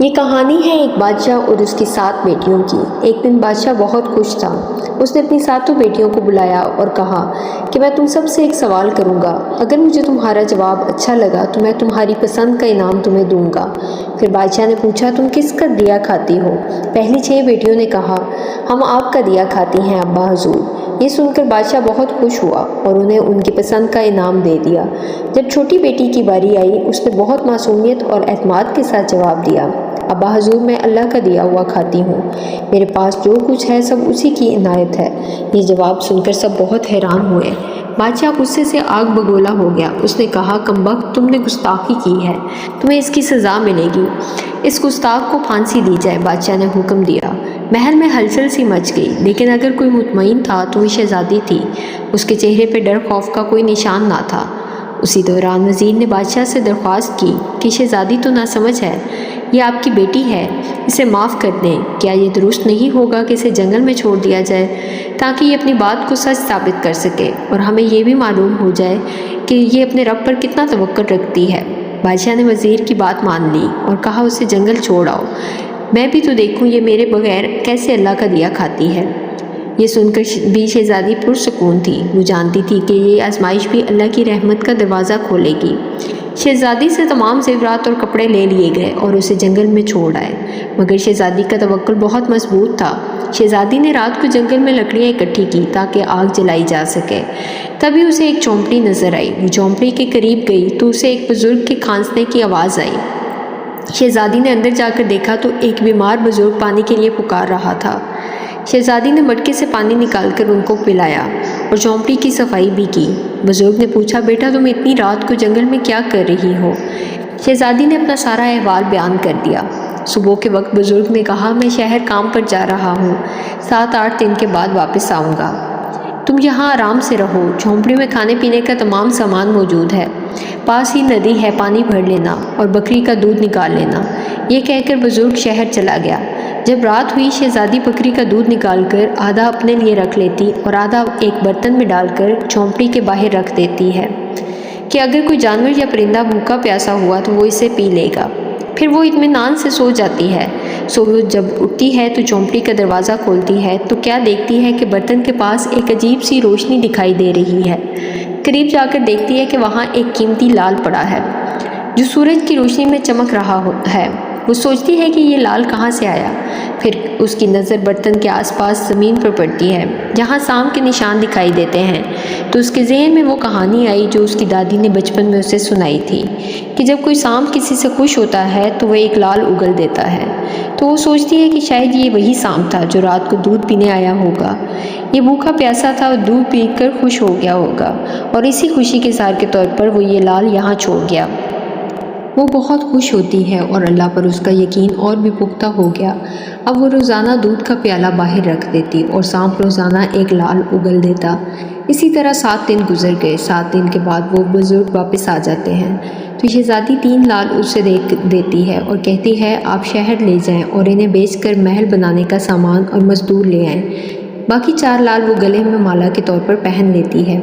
یہ کہانی ہے ایک بادشاہ اور اس کی 7 بیٹیوں کی۔ ایک دن بادشاہ بہت خوش تھا۔ اس نے اپنی 7 بیٹیوں کو بلایا اور کہا کہ میں تم سب سے ایک سوال کروں گا، اگر مجھے تمہارا جواب اچھا لگا تو میں تمہاری پسند کا انعام تمہیں دوں گا۔ پھر بادشاہ نے پوچھا، تم کس کا دیا کھاتی ہو؟ پہلی 6 بیٹیوں نے کہا، ہم آپ کا دیا کھاتی ہیں ابا حضور۔ یہ سن کر بادشاہ بہت خوش ہوا اور انہیں ان کی پسند کا انعام دے دیا۔ جب چھوٹی بیٹی کی باری آئی، اس نے بہت معصومیت اور اعتماد کے ساتھ جواب دیا، ابا حضور میں اللہ کا دیا ہوا کھاتی ہوں، میرے پاس جو کچھ ہے سب اسی کی عنایت ہے۔ یہ جواب سن کر سب بہت حیران ہوئے۔ بادشاہ غصے سے آگ بگولا ہو گیا۔ اس نے کہا، کمبخت، تم نے گستاخی کی ہے، تمہیں اس کی سزا ملے گی۔ اس گستاخ کو پھانسی دی جائے۔ بادشاہ نے حکم دیا۔ محل میں ہلچل سی مچ گئی، لیکن اگر کوئی مطمئن تھا تو وہ شہزادی تھی۔ اس کے چہرے پہ ڈر خوف کا کوئی نشان نہ تھا۔ اسی دوران وزیر نے بادشاہ سے درخواست کی کہ شہزادی تو ناسمجھ ہے، یہ آپ کی بیٹی ہے، اسے معاف کر دیں۔ کیا یہ درست نہیں ہوگا کہ اسے جنگل میں چھوڑ دیا جائے تاکہ یہ اپنی بات کو سچ ثابت کر سکے اور ہمیں یہ بھی معلوم ہو جائے کہ یہ اپنے رب پر کتنا توکل رکھتی ہے؟ بادشاہ نے وزیر کی بات مان لی اور کہا، اسے جنگل چھوڑ آؤ، میں بھی تو دیکھوں یہ میرے بغیر کیسے اللہ کا دیا کھاتی ہے۔ یہ سن کر بھی شہزادی پرسکون تھی۔ وہ جانتی تھی کہ یہ آزمائش بھی اللہ کی رحمت کا دروازہ کھولے گی۔ شہزادی سے تمام زیورات اور کپڑے لے لیے گئے اور اسے جنگل میں چھوڑ آئے، مگر شہزادی کا توکل بہت مضبوط تھا۔ شہزادی نے رات کو جنگل میں لکڑیاں اکٹھی کی تاکہ آگ جلائی جا سکے۔ تبھی اسے ایک چونپڑی نظر آئی۔ وہ چونپڑی کے قریب گئی تو اسے ایک بزرگ کے کھانسنے کی آواز آئی۔ شہزادی نے اندر جا کر دیکھا تو ایک بیمار بزرگ پانی کے لیے پکار رہا تھا۔ شہزادی نے مٹکے سے پانی نکال کر ان کو پلایا اور چونپڑی کی صفائی بھی کی۔ بزرگ نے پوچھا، بیٹا تم اتنی رات کو جنگل میں کیا کر رہی ہو؟ شہزادی نے اپنا سارا احوال بیان کر دیا۔ صبح کے وقت بزرگ نے کہا، میں شہر کام پر جا رہا ہوں، 7-8 دن کے بعد واپس آؤں گا۔ تم یہاں آرام سے رہو، جھونپڑی میں کھانے پینے کا تمام سامان موجود ہے، پاس ہی ندی ہے، پانی بھر لینا اور بکری کا دودھ نکال لینا۔ یہ کہہ کر بزرگ شہر چلا گیا۔ جب رات ہوئی، شہزادی بکری کا دودھ نکال کر آدھا اپنے لیے رکھ لیتی اور آدھا ایک برتن میں ڈال کر جھونپڑی کے باہر رکھ دیتی ہے کہ اگر کوئی جانور یا پرندہ بھوکا پیاسا ہوا تو وہ اسے پی لے گا۔ پھر وہ اطمینان سے سو جاتی ہے۔ صبح جب اٹھتی ہے تو جھونپڑی کا دروازہ کھولتی ہے تو کیا دیکھتی ہے کہ برتن کے پاس ایک عجیب سی روشنی دکھائی دے رہی ہے۔ قریب جا کر دیکھتی ہے کہ وہاں ایک قیمتی لال پڑا ہے جو سورج کی روشنی میں چمک رہا ہے۔ وہ سوچتی ہے کہ یہ لال کہاں سے آیا؟ پھر اس کی نظر برتن کے آس پاس زمین پر پڑتی ہے جہاں سانپ کے نشان دکھائی دیتے ہیں، تو اس کے ذہن میں وہ کہانی آئی جو اس کی دادی نے بچپن میں اسے سنائی تھی کہ جب کوئی سانپ کسی سے خوش ہوتا ہے تو وہ ایک لال اگل دیتا ہے۔ تو وہ سوچتی ہے کہ شاید یہ وہی سانپ تھا جو رات کو دودھ پینے آیا ہوگا۔ یہ بھوکا پیاسا تھا اور دودھ پی کر خوش ہو گیا ہوگا اور اسی خوشی کے اظہار کے طور پر وہ یہ لال یہاں چھوڑ گیا۔ وہ بہت خوش ہوتی ہے اور اللہ پر اس کا یقین اور بھی پختہ ہو گیا۔ اب وہ روزانہ دودھ کا پیالہ باہر رکھ دیتی اور سانپ روزانہ ایک لال اگل دیتا۔ اسی طرح 7 دن گزر گئے۔ 7 دن کے بعد وہ بزرگ واپس آ جاتے ہیں تو شہزادی 3 لال اسے دیتی ہے اور کہتی ہے، آپ شہر لے جائیں اور انہیں بیچ کر محل بنانے کا سامان اور مزدور لے آئیں۔ باقی 4 لال وہ گلے میں مالا کے طور پر پہن لیتی ہے۔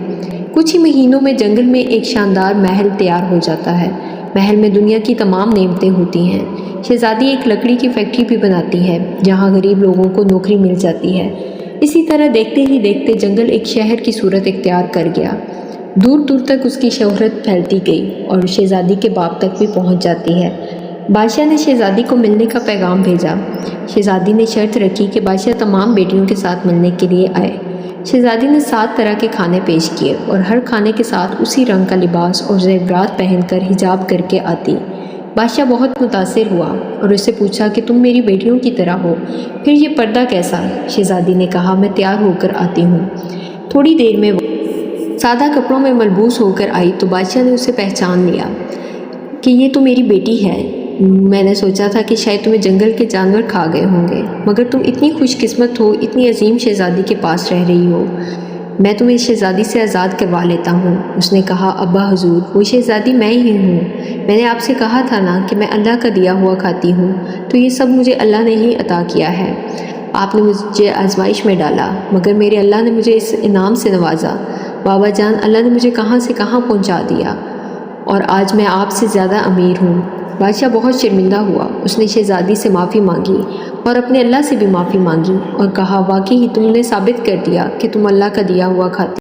کچھ ہی مہینوں میں جنگل میں ایک شاندار محل تیار ہو جاتا ہے۔ محل میں دنیا کی تمام نعمتیں ہوتی ہیں۔ شہزادی ایک لکڑی کی فیکٹری بھی بناتی ہے جہاں غریب لوگوں کو نوکری مل جاتی ہے۔ اسی طرح دیکھتے ہی دیکھتے جنگل ایک شہر کی صورت اختیار کر گیا۔ دور دور تک اس کی شہرت پھیلتی گئی اور شہزادی کے باپ تک بھی پہنچ جاتی ہے۔ بادشاہ نے شہزادی کو ملنے کا پیغام بھیجا۔ شہزادی نے شرط رکھی کہ بادشاہ تمام بیٹیوں کے ساتھ ملنے کے لیے آئے۔ شہزادی نے 7 طرح کے کھانے پیش کیے اور ہر کھانے کے ساتھ اسی رنگ کا لباس اور زیورات پہن کر حجاب کر کے آتی۔ بادشاہ بہت متاثر ہوا اور اس سے پوچھا کہ تم میری بیٹیوں کی طرح ہو، پھر یہ پردہ کیسا؟ شہزادی نے کہا، میں تیار ہو کر آتی ہوں۔ تھوڑی دیر میں وہ سادہ کپڑوں میں ملبوس ہو کر آئی تو بادشاہ نے اسے پہچان لیا کہ یہ تو میری بیٹی ہے۔ میں نے سوچا تھا کہ شاید تمہیں جنگل کے جانور کھا گئے ہوں گے، مگر تم اتنی خوش قسمت ہو، اتنی عظیم شہزادی کے پاس رہ رہی ہو، میں تمہیں اس شہزادی سے آزاد کروا لیتا ہوں۔ اس نے کہا، ابا حضور، وہ شہزادی میں ہی ہوں۔ میں نے آپ سے کہا تھا نا کہ میں اللہ کا دیا ہوا کھاتی ہوں، تو یہ سب مجھے اللہ نے ہی عطا کیا ہے۔ آپ نے مجھے آزمائش میں ڈالا، مگر میرے اللہ نے مجھے اس انعام سے نوازا۔ بابا جان، اللہ نے مجھے کہاں سے کہاں پہنچا دیا اور آج میں آپ سے زیادہ امیر ہوں۔ بادشاہ بہت شرمندہ ہوا۔ اس نے شہزادی سے معافی مانگی اور اپنے اللہ سے بھی معافی مانگی اور کہا واقعی تم نے ثابت کر دیا کہ تم اللہ کا دیا ہوا کھاتے